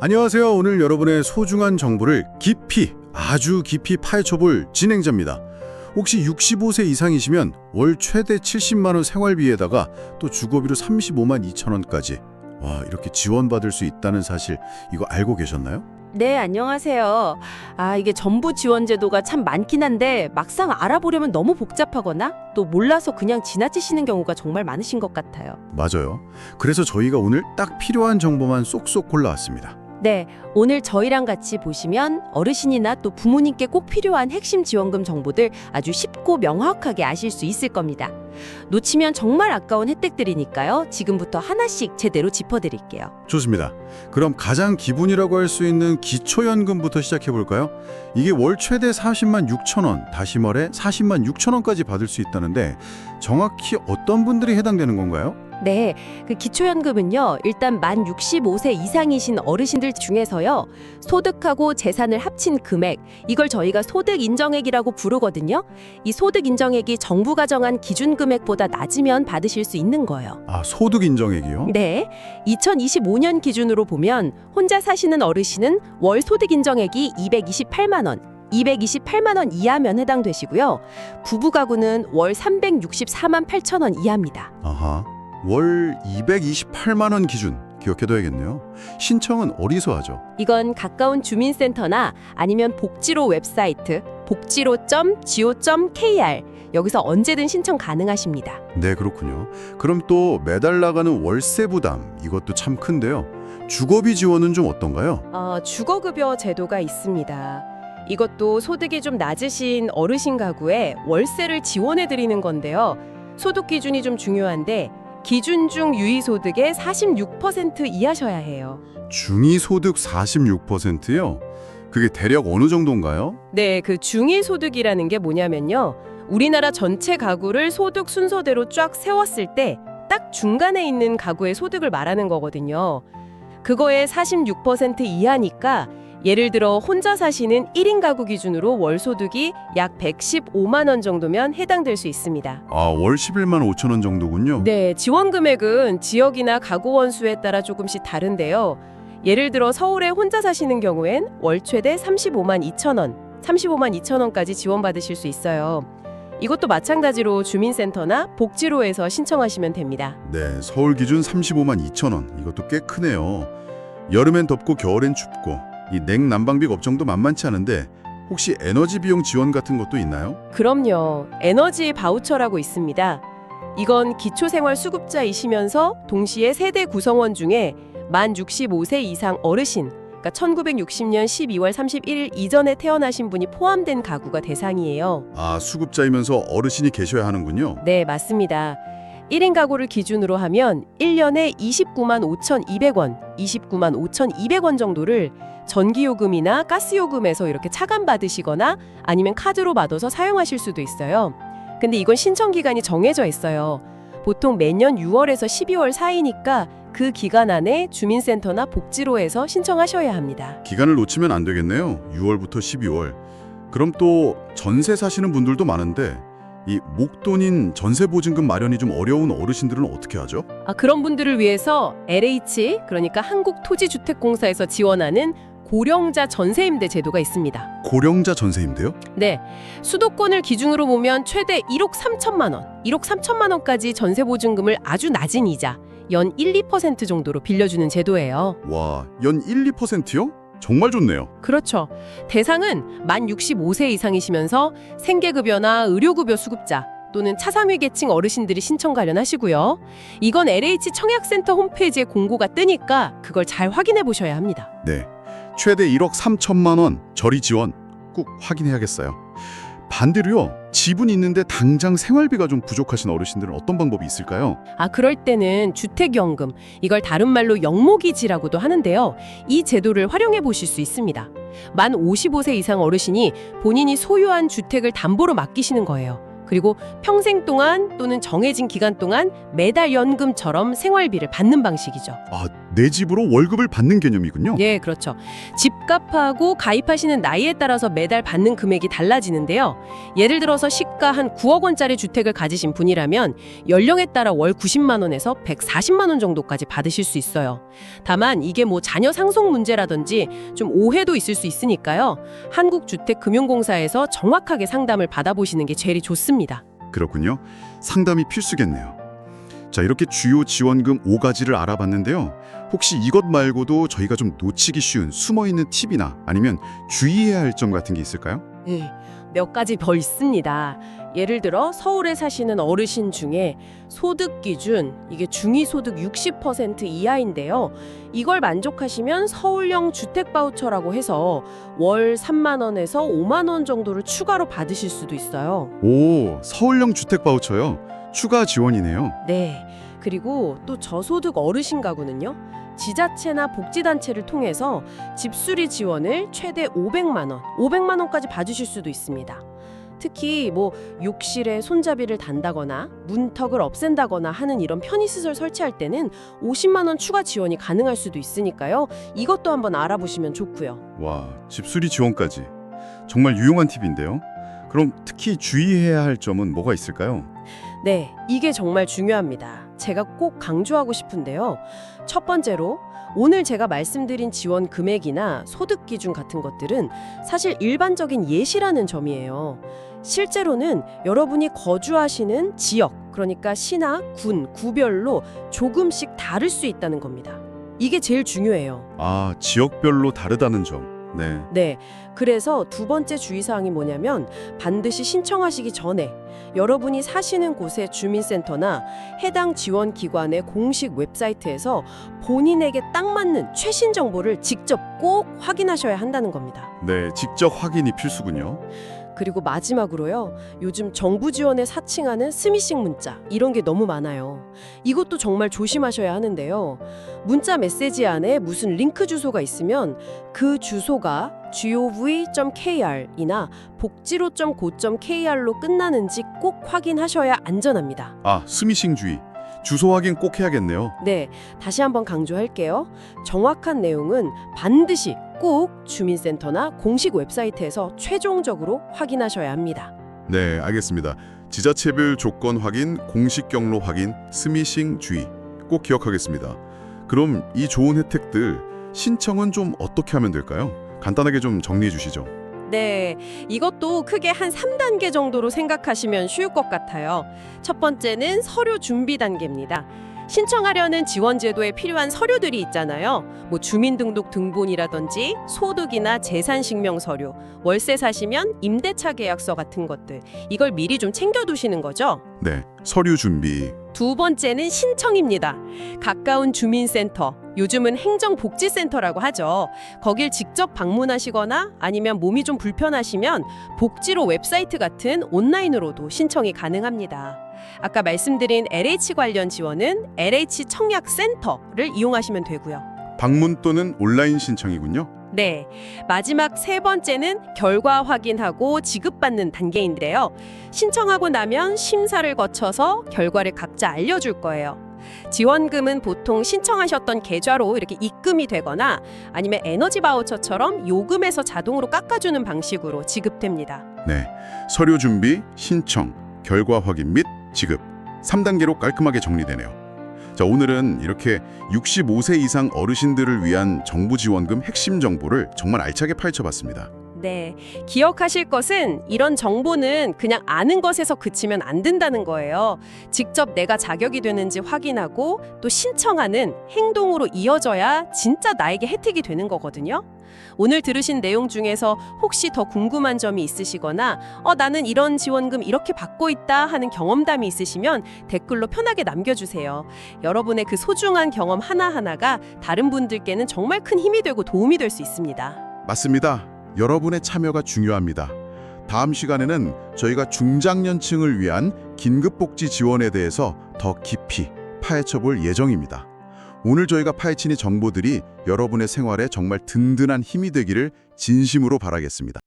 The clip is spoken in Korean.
안녕하세요. 오늘 여러분의 소중한 정보를 아주 깊이 파헤쳐볼 진행자입니다. 혹시 65세 이상이시면 월 최대 70만 원 생활비에다가 또 주거비로 35만 2천 원까지 이렇게 지원받을 수 있다는 사실 이거 알고 계셨나요? 네, 안녕하세요. 이게 정부 지원 제도가 참 많긴 한데 막상 알아보려면 너무 복잡하거나 또 몰라서 그냥 지나치시는 경우가 정말 많으신 것 같아요. 맞아요. 그래서 저희가 오늘 딱 필요한 정보만 쏙쏙 골라왔습니다. 네, 오늘 저희랑 같이 보시면 어르신이나 또 부모님께 꼭 필요한 핵심 지원금 정보들 아주 쉽고 명확하게 아실 수 있을 겁니다. 놓치면 정말 아까운 혜택들이니까요. 지금부터 하나씩 제대로 짚어드릴게요. 좋습니다. 그럼 가장 기본이라고 할 수 있는 기초연금부터 시작해볼까요? 이게 월 최대 40만 6천 원, 다시 말해 40만 6천 원까지 받을 수 있다는데 정확히 어떤 분들이 해당되는 건가요? 네, 그 기초연금은요, 일단 만 65세 이상이신 어르신들 중에서요, 소득하고 재산을 합친 금액, 이걸 저희가 소득인정액이라고 부르거든요. 이 소득인정액이 정부가 정한 기준금액보다 낮으면 받으실 수 있는 거예요. 소득인정액이요? 네, 2025년 기준으로 보면 혼자 사시는 어르신은 월 소득인정액이 228만 원, 228만 원 이하면 해당되시고요. 부부 가구는 월 364만 8천 원 이하입니다. 아하. 월 228만 원 기준 기억해둬야겠네요. 신청은 어디서 하죠? 이건 가까운 주민센터나 아니면 복지로 웹사이트 복지로.go.kr 여기서 언제든 신청 가능하십니다. 네, 그렇군요. 그럼 또 매달 나가는 월세 부담 이것도 참 큰데요. 주거비 지원은 좀 어떤가요? 주거급여 제도가 있습니다. 이것도 소득이 좀 낮으신 어르신 가구에 월세를 지원해 드리는 건데요. 소득 기준이 좀 중요한데 기준 중 유의소득의 46% 이하셔야 해요. 중위소득 46%요? 그게 대략 어느 정도인가요? 네, 그 중위소득이라는 게 뭐냐면요. 우리나라 전체 가구를 소득 순서대로 쫙 세웠을 때 딱 중간에 있는 가구의 소득을 말하는 거거든요. 그거의 46% 이하니까 예를 들어 혼자 사시는 1인 가구 기준으로 월 소득이 약 115만 원 정도면 해당될 수 있습니다. 월 11만 5천 원 정도군요. 네, 지원 금액은 지역이나 가구 원수에 따라 조금씩 다른데요. 예를 들어 서울에 혼자 사시는 경우엔 월 최대 35만 2천 원, 35만 2천 원까지 지원받으실 수 있어요. 이것도 마찬가지로 주민센터나 복지로에서 신청하시면 됩니다. 네, 서울 기준 35만 2천 원. 이것도 꽤 크네요. 여름엔 덥고 겨울엔 춥고 이 냉난방비 걱정도 만만치 않은데 혹시 에너지 비용 지원 같은 것도 있나요? 그럼요. 에너지 바우처라고 있습니다. 이건 기초생활수급자이시면서 동시에 세대 구성원 중에 만 65세 이상 어르신, 그러니까 1960년 12월 31일 이전에 태어나신 분이 포함된 가구가 대상이에요. 수급자이면서 어르신이 계셔야 하는군요. 네, 맞습니다. 1인 가구를 기준으로 하면 1년에 29만 5,200원, 29만 5,200원 정도를 전기요금이나 가스요금에서 이렇게 차감받으시거나 아니면 카드로 받아서 사용하실 수도 있어요. 근데 이건 신청 기간이 정해져 있어요. 보통 매년 6월에서 12월 사이니까 그 기간 안에 주민센터나 복지로에서 신청하셔야 합니다. 기간을 놓치면 안 되겠네요. 6월부터 12월. 그럼 또 전세 사시는 분들도 많은데 이 목돈인 전세보증금 마련이 좀 어려운 어르신들은 어떻게 하죠? 그런 분들을 위해서 LH, 그러니까 한국토지주택공사에서 지원하는 고령자 전세임대 제도가 있습니다. 고령자 전세임대요? 네, 수도권을 기준으로 보면 최대 1억 3천만 원, 1억 3천만 원까지 전세보증금을 아주 낮은 이자, 연 1, 2% 정도로 빌려주는 제도예요. 와, 연 1, 2%요? 정말 좋네요. 그렇죠. 대상은 만 65세 이상이시면서 생계급여나 의료급여 수급자 또는 차상위 계층 어르신들이 신청 관련하시고요. 이건 LH 청약센터 홈페이지에 공고가 뜨니까 그걸 잘 확인해 보셔야 합니다. 네, 최대 1억 3천만 원 저리 지원 꼭 확인해야겠어요. 반대로요, 집은 있는데 당장 생활비가 좀 부족하신 어르신들은 어떤 방법이 있을까요? 그럴 때는 주택연금, 이걸 다른 말로 영모기지라고도 하는데요. 이 제도를 활용해 보실 수 있습니다. 만 55세 이상 어르신이 본인이 소유한 주택을 담보로 맡기시는 거예요. 그리고 평생 동안 또는 정해진 기간 동안 매달 연금처럼 생활비를 받는 방식이죠. 내 집으로 월급을 받는 개념이군요. 예, 그렇죠. 집값하고 가입하시는 나이에 따라서 매달 받는 금액이 달라지는데요. 예를 들어서 시가 한 9억 원짜리 주택을 가지신 분이라면 연령에 따라 월 90만 원에서 140만 원 정도까지 받으실 수 있어요. 다만 이게 뭐 자녀 상속 문제라든지 좀 오해도 있을 수 있으니까요. 한국주택금융공사에서 정확하게 상담을 받아보시는 게 제일 좋습니다. 그렇군요. 상담이 필수겠네요. 자, 이렇게 주요 지원금 5가지를 알아봤는데요. 혹시 이것 말고도 저희가 좀 놓치기 쉬운 숨어있는 팁이나 아니면 주의해야 할 점 같은 게 있을까요? 네, 몇 가지 더 있습니다. 예를 들어 서울에 사시는 어르신 중에 소득 기준, 이게 중위소득 60% 이하인데요. 이걸 만족하시면 서울형 주택 바우처라고 해서 월 3만 원에서 5만 원 정도를 추가로 받으실 수도 있어요. 오, 서울형 주택 바우처요. 추가 지원이네요. 네. 그리고 또 저소득 어르신 가구는요. 지자체나 복지단체를 통해서 집수리 지원을 최대 500만 원까지 받으실 수도 있습니다. 특히 뭐 욕실에 손잡이를 단다거나 문턱을 없앤다거나 하는 이런 편의시설 설치할 때는 50만 원 추가 지원이 가능할 수도 있으니까요. 이것도 한번 알아보시면 좋고요. 와, 집수리 지원까지. 정말 유용한 팁인데요. 그럼 특히 주의해야 할 점은 뭐가 있을까요? 네, 이게 정말 중요합니다. 제가 꼭 강조하고 싶은데요. 첫 번째로 오늘 제가 말씀드린 지원 금액이나 소득 기준 같은 것들은 사실 일반적인 예시라는 점이에요. 실제로는 여러분이 거주하시는 지역, 그러니까 시나 군, 구별로 조금씩 다를 수 있다는 겁니다. 이게 제일 중요해요. 아, 지역별로 다르다는 점. 네. 네, 그래서 두 번째 주의사항이 뭐냐면 반드시 신청하시기 전에 여러분이 사시는 곳의 주민센터나 해당 지원기관의 공식 웹사이트에서 본인에게 딱 맞는 최신 정보를 직접 꼭 확인하셔야 한다는 겁니다. 네, 직접 확인이 필수군요. 그리고 마지막으로요. 요즘 정부 지원에 사칭하는 스미싱 문자 이런 게 너무 많아요. 이것도 정말 조심하셔야 하는데요. 문자 메시지 안에 무슨 링크 주소가 있으면 그 주소가 gov.kr이나 복지로.go.kr로 끝나는지 꼭 확인하셔야 안전합니다. 아, 스미싱주의. 주소 확인 꼭 해야겠네요. 네, 다시 한번 강조할게요. 정확한 내용은 반드시 꼭 주민센터나 공식 웹사이트에서 최종적으로 확인하셔야 합니다. 네, 알겠습니다. 지자체별 조건 확인, 공식 경로 확인, 스미싱 주의 꼭 기억하겠습니다. 그럼 이 좋은 혜택들 신청은 좀 어떻게 하면 될까요? 간단하게 좀 정리해 주시죠. 네, 이것도 크게 한 3단계 정도로 생각하시면 쉬울 것 같아요. 첫 번째는 서류 준비 단계입니다. 신청하려는 지원 제도에 필요한 서류들이 있잖아요. 뭐 주민등록 등본이라든지 소득이나 재산식명 서류, 월세 사시면 임대차 계약서 같은 것들. 이걸 미리 좀 챙겨두시는 거죠. 네, 서류 준비. 두 번째는 신청입니다. 가까운 주민센터, 요즘은 행정복지센터라고 하죠. 거길 직접 방문하시거나 아니면 몸이 좀 불편하시면 복지로 웹사이트 같은 온라인으로도 신청이 가능합니다. 아까 말씀드린 LH 관련 지원은 LH 청약센터를 이용하시면 되고요. 방문 또는 온라인 신청이군요. 네, 마지막 세 번째는 결과 확인하고 지급받는 단계인데요. 신청하고 나면 심사를 거쳐서 결과를 각자 알려줄 거예요. 지원금은 보통 신청하셨던 계좌로 이렇게 입금이 되거나 아니면 에너지 바우처처럼 요금에서 자동으로 깎아주는 방식으로 지급됩니다. 네, 서류 준비, 신청, 결과 확인 및 지급 3단계로 깔끔하게 정리되네요. 자, 오늘은 이렇게 65세 이상 어르신들을 위한 정부 지원금 핵심 정보를 정말 알차게 파헤쳐봤습니다. 네, 기억하실 것은 이런 정보는 그냥 아는 것에서 그치면 안 된다는 거예요. 직접 내가 자격이 되는지 확인하고 또 신청하는 행동으로 이어져야 진짜 나에게 혜택이 되는 거거든요. 오늘 들으신 내용 중에서 혹시 더 궁금한 점이 있으시거나 나는 이런 지원금 이렇게 받고 있다 하는 경험담이 있으시면 댓글로 편하게 남겨주세요. 여러분의 그 소중한 경험 하나하나가 다른 분들께는 정말 큰 힘이 되고 도움이 될 수 있습니다. 맞습니다. 여러분의 참여가 중요합니다. 다음 시간에는 저희가 중장년층을 위한 긴급복지 지원에 대해서 더 깊이 파헤쳐볼 예정입니다. 오늘 저희가 파헤친 이 정보들이 여러분의 생활에 정말 든든한 힘이 되기를 진심으로 바라겠습니다.